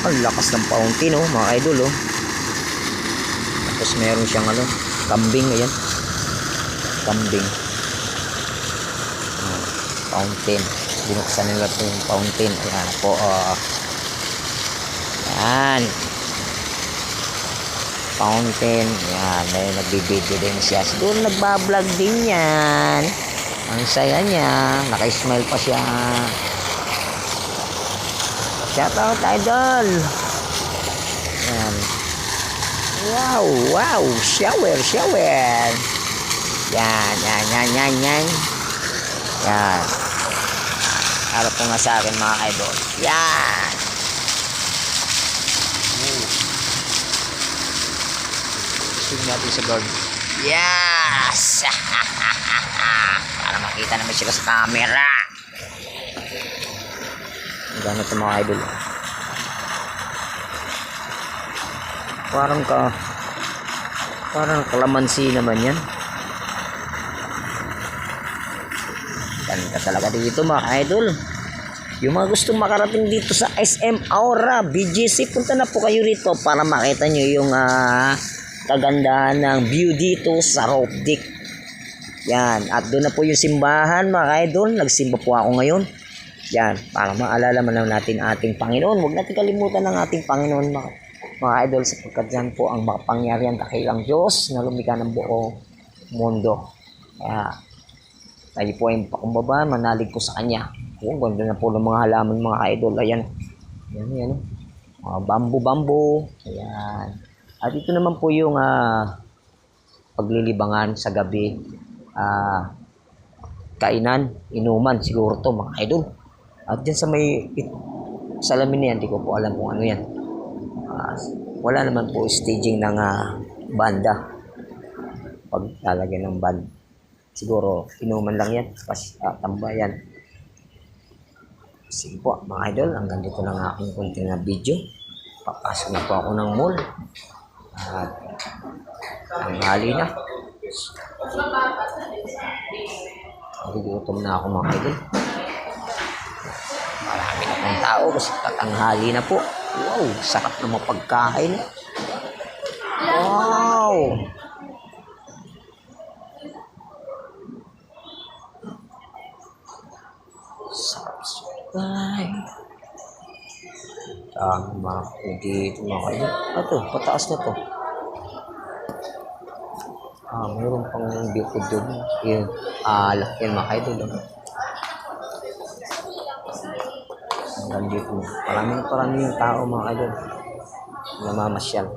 Ang lakas ng fountain, oh, mga idol, oh. Tapos meron siyang ano, kambing, ayan. Kambing. Fountain. Binuksan nila po yung fountain. Ayan po, ayan. Fountain. Ayan, may nagbibideo din siya. Siguro nagbablog din yan. Ang saya niya. Naka-smile pa siya. Shout out, idol. Ayan. Wow, wow. Shower, shower. Yan, yan, yan, yan, yan. Yan. Harap po nga sa akin, mga idol. Yan. Tingnan natin sa guard. Yes! Para makita naman sila sa camera. Gano'n ito, mga idol. Parang kalamansi naman yan. Ganda talaga dito, mga idol. Yung mga gustong makarating dito sa SM Aura BGC, punta na po kayo rito para makita nyo yung kagandahan ng view dito sa roof deck. Yan, at doon na po yung simbahan, mga idol. Nagsimba po ako ngayon. Yan, para maalala man natin ating Panginoon. Huwag natin kalimutan ng ating Panginoon, mga idol, sapagkat yan po ang makapangyarihan dakilang Diyos na lumikha ng buong mundo. Kaya tayo po ay pakumbaba, manalig po sa Kanya. Oh, ganda na po ng mga halaman, mga idol. Ayan, yan, yan. Mga bambu-bambu. Ayan. At ito naman po yung paglilibangan sa gabi. Kainan, inuman, siguro to, mga idol. At dyan sa may salamin na yan, di ko po alam kung ano yan. Wala naman po staging ng banda. Pag lalagyan ng band, siguro inuman lang yan, tambayan. Sige po, mga idol, hanggang dito lang aking konti na video. Papasok na po ako ng mall. At tanghali na. Nagugutom na ako, mga idol. Marami na pong tao kasi tatanghali na po. Wow, sarap na mga pagkain. Wow! Sarap sukay. Tama po dito, mga idol. Ito, pataas na to. Mayroon pang bukod doon. Yung alak yan, mga idol. Hanggang dito. Parami yung tao, mga idol. Namamasyal.